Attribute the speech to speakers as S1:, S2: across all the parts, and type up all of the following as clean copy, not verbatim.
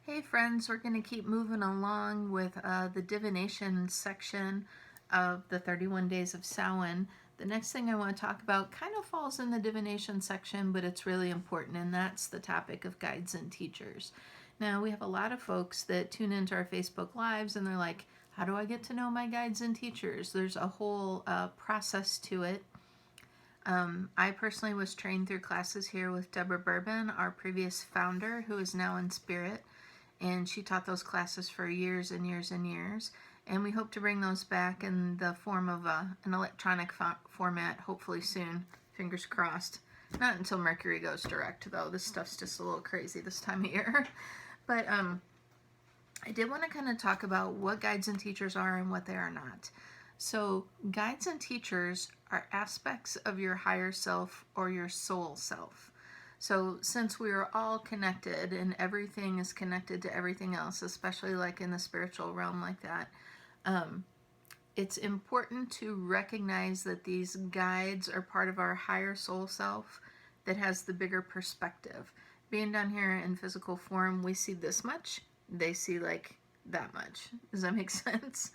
S1: Hey friends, we're going to keep moving along with the divination section of the 31 Days of Samhain. The next thing I want to talk about kind of falls in the divination section, but it's really important, and that's the topic of guides and teachers. Now, we have a lot of folks that tune into our Facebook Lives and they're like, how do I get to know my guides and teachers? There's a whole process to it. I personally was trained through classes here with Deborah Bourbon, our previous founder, who is now in spirit. And she taught those classes for years and years and years. And we hope to bring those back in the form of an electronic format, hopefully soon. Fingers crossed. Not until Mercury goes direct, though. This stuff's just a little crazy this time of year. But I did want to kind of talk about what guides and teachers are and what they are not. So guides and teachers are aspects of your higher self or your soul self. So since we are all connected and everything is connected to everything else, especially like in the spiritual realm like that, it's important to recognize that these guides are part of our higher soul self that has the bigger perspective. Being down here in physical form, we see this much, they see like that much. Does that make sense?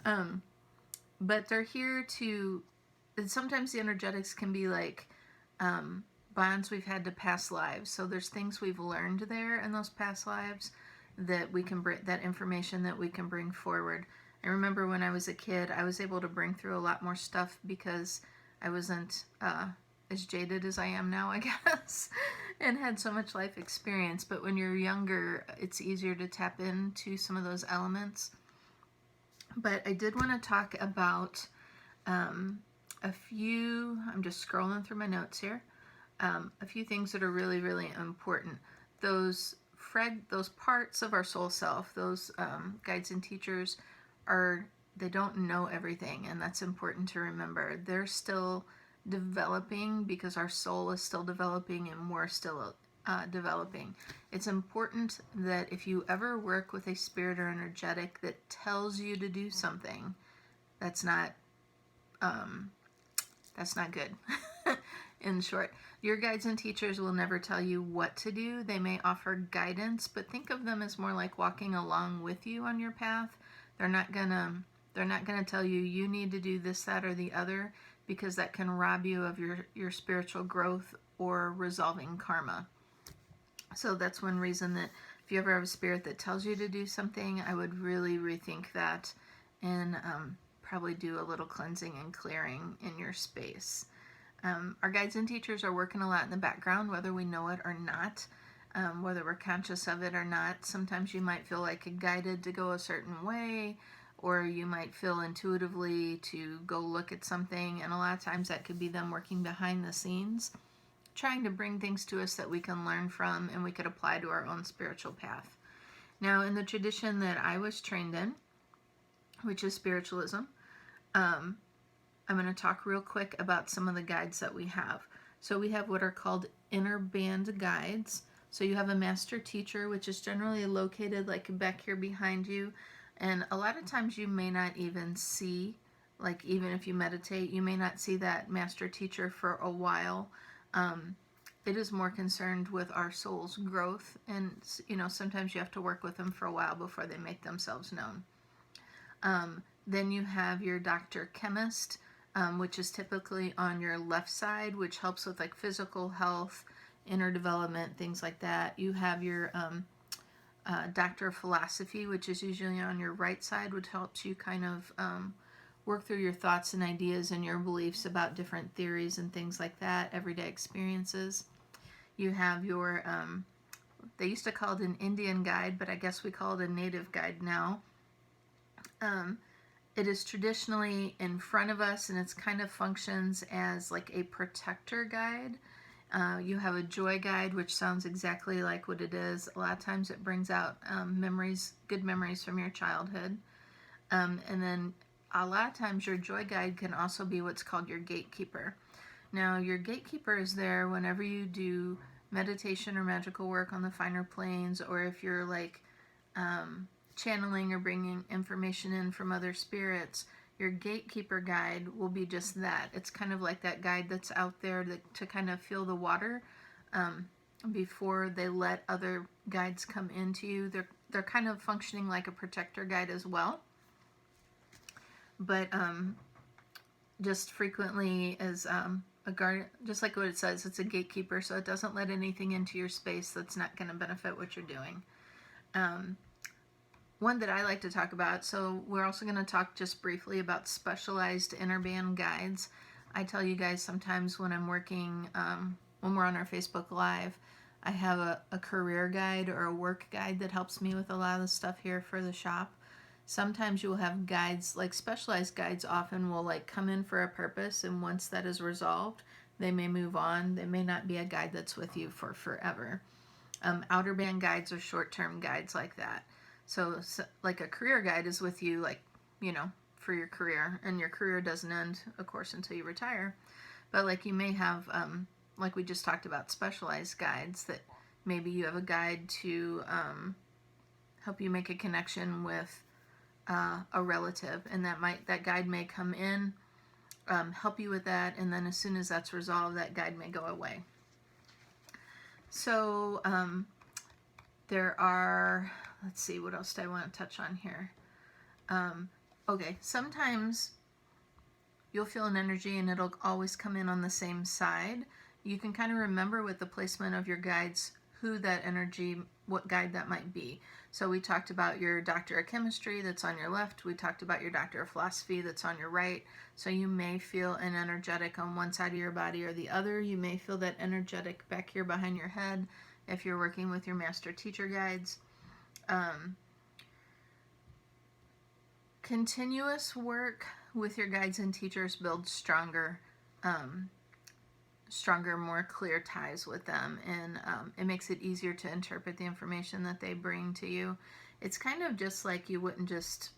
S1: But they're here to, and sometimes the energetics can be like, bonds we've had to past lives. So there's things we've learned there in those past lives that we can bring, that information that we can bring forward. I remember when I was a kid, I was able to bring through a lot more stuff because I wasn't as jaded as I am now, I guess, and had so much life experience. But when you're younger, it's easier to tap into some of those elements. But I did want to talk about a few, I'm just scrolling through my notes here. A few things that are really, really important. Those parts of our soul self, those guides and teachers, they don't know everything, and that's important to remember. They're still developing because our soul is still developing and we're still developing. It's important that if you ever work with a spirit or energetic that tells you to do something, that's not good. In short, your guides and teachers will never tell you what to do. They may offer guidance, but think of them as more like walking along with you on your path. They're not gonna tell you you need to do this, that, or the other, because that can rob you of your spiritual growth or resolving karma. So that's one reason that if you ever have a spirit that tells you to do something, I would really rethink that and probably do a little cleansing and clearing in your space. Our guides and teachers are working a lot in the background, whether we know it or not, whether we're conscious of it or not. Sometimes you might feel like guided to go a certain way, or you might feel intuitively to go look at something, and a lot of times that could be them working behind the scenes, trying to bring things to us that we can learn from and we could apply to our own spiritual path. Now, in the tradition that I was trained in, which is spiritualism, I'm going to talk real quick about some of the guides that we have. So we have what are called inner band guides. So you have a master teacher, which is generally located like back here behind you. And a lot of times you may not even see, like even if you meditate, you may not see that master teacher for a while. It is more concerned with our soul's growth. And, sometimes you have to work with them for a while before they make themselves known. Then you have your doctor chemist, which is typically on your left side, which helps with like physical health, inner development, things like that. You have your doctor of philosophy, which is usually on your right side, which helps you kind of work through your thoughts and ideas and your beliefs about different theories and things like that, everyday experiences. You have your, they used to call it an Indian guide, but I guess we call it a native guide now. It is traditionally in front of us, and it's kind of functions as like a protector guide. You have a joy guide, which sounds exactly like what it is. A lot of times it brings out memories, good memories from your childhood. And then a lot of times your joy guide can also be what's called your gatekeeper. Now, your gatekeeper is there whenever you do meditation or magical work on the finer planes, or if you're like channeling or bringing information in from other spirits. Your gatekeeper guide will be just that. It's kind of like that guide that's out there to kind of feel the water. before they let other guides come into you. They're kind of functioning like a protector guide as well, but just frequently as a guard, just like what it says, it's a gatekeeper, so it doesn't let anything into your space that's not going to benefit what you're doing. One that I like to talk about, so we're also going to talk just briefly about specialized inner band guides. I tell you guys sometimes when I'm working, when we're on our Facebook Live, I have a career guide or a work guide that helps me with a lot of the stuff here for the shop. Sometimes you will have guides, like specialized guides often will like come in for a purpose, and once that is resolved, they may move on. They may not be a guide that's with you for forever. Outer band guides are short-term guides like that. So like a career guide is with you, like, you know, for your career, and your career doesn't end, of course, until you retire. But like you may have, like we just talked about, specialized guides that maybe you have a guide to help you make a connection with a relative, and that guide may come in, help you with that, and then as soon as that's resolved, that guide may go away. So there are, let's see, what else do I want to touch on here? Okay, sometimes you'll feel an energy and it'll always come in on the same side. You can kind of remember with the placement of your guides who that energy, what guide that might be. So we talked about your doctor of chemistry that's on your left. We talked about your doctor of philosophy that's on your right. So you may feel an energetic on one side of your body or the other. You may feel that energetic back here behind your head if you're working with your master teacher guides. Continuous work with your guides and teachers builds stronger, more clear ties with them, and it makes it easier to interpret the information that they bring to you. It's kind of just like you wouldn't just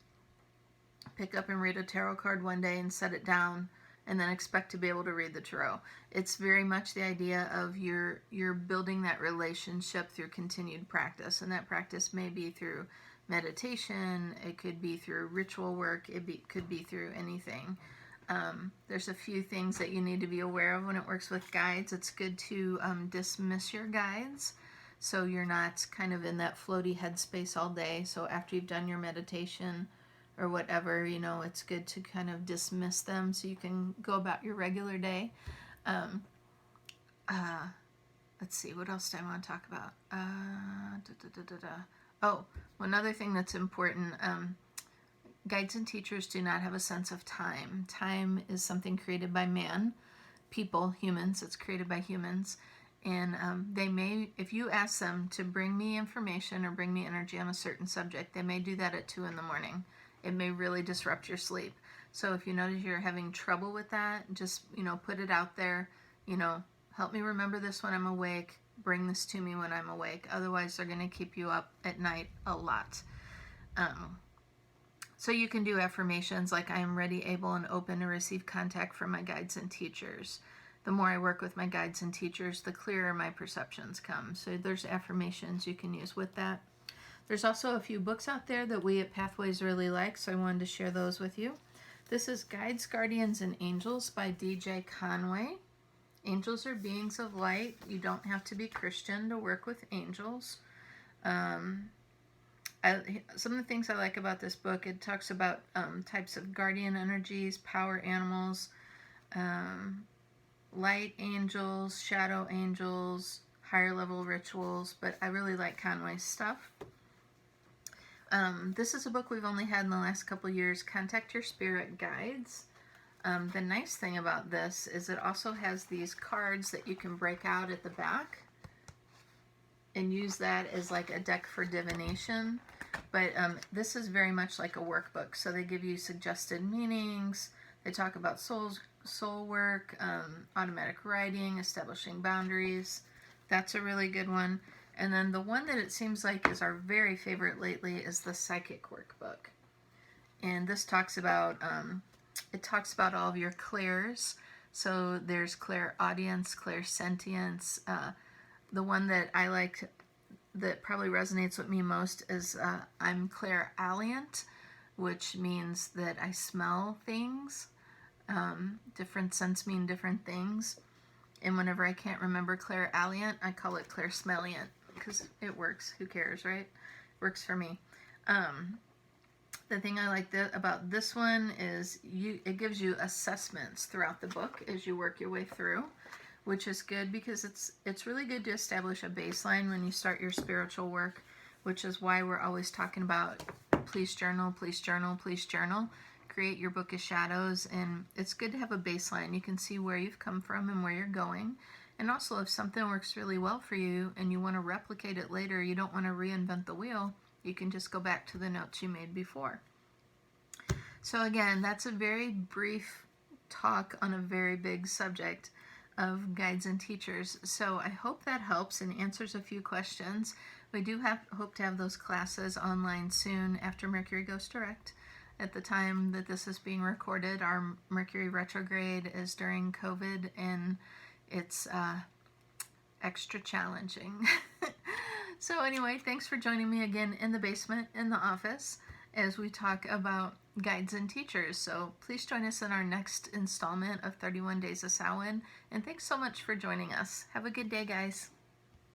S1: pick up and read a tarot card one day and set it down and then expect to be able to read the tarot. It's very much the idea of you're building that relationship through continued practice, and that practice may be through meditation, it could be through ritual work, could be through anything. There's a few things that you need to be aware of when it works with guides. It's good to dismiss your guides so you're not kind of in that floaty headspace all day. So after you've done your meditation or whatever, you know, it's good to kind of dismiss them so you can go about your regular day. Let's see, what else do I want to talk about? Oh, one other thing that's important, guides and teachers do not have a sense of time. Time is something created by man, people, humans. It's created by humans. And they may, if you ask them to bring me information or bring me energy on a certain subject, they may do that at 2 a.m. It may really disrupt your sleep. So if you notice you're having trouble with that, just, you know, put it out there. You know, help me remember this when I'm awake. Bring this to me when I'm awake. Otherwise, they're going to keep you up at night a lot. So you can do affirmations like, I am ready, able, and open to receive contact from my guides and teachers. The more I work with my guides and teachers, the clearer my perceptions come. So there's affirmations you can use with that. There's also a few books out there that we at Pathways really like, so I wanted to share those with you. This is Guides, Guardians, and Angels by D.J. Conway. Angels are beings of light. You don't have to be Christian to work with angels. Some of the things I like about this book, it talks about types of guardian energies, power animals, light angels, shadow angels, higher level rituals, but I really like Conway's stuff. This is a book we've only had in the last couple years, Contact Your Spirit Guides. The nice thing about this is it also has these cards that you can break out at the back and use that as like a deck for divination. But this is very much like a workbook. So they give you suggested meanings. They talk about soul work, automatic writing, establishing boundaries. That's a really good one. And then the one that it seems like is our very favorite lately is the Psychic Workbook. And this talks about, it talks about all of your clairs. So there's clairaudience, clairsentience. The one that I like that probably resonates with me most is I'm clairalient, which means that I smell things. Different scents mean different things. And whenever I can't remember Claire Alliant, I call it Claire Smelliant because it works. Who cares, right? Works for me. The thing I like about this one is it gives you assessments throughout the book as you work your way through, which is good because it's really good to establish a baseline when you start your spiritual work, which is why we're always talking about please journal, please journal, please journal. Create your book of shadows, and it's good to have a baseline. You can see where you've come from and where you're going. And also, if something works really well for you and you want to replicate it later, you don't want to reinvent the wheel, you can just go back to the notes you made before. So again, that's a very brief talk on a very big subject of guides and teachers. So I hope that helps and answers a few questions. We do hope to have those classes online soon after Mercury goes direct. At the time that this is being recorded, our Mercury retrograde is during COVID, and it's extra challenging. So anyway, thanks for joining me again in the basement, in the office, as we talk about guides and teachers. So please join us in our next installment of 31 Days of Samhain, and thanks so much for joining us. Have a good day, guys.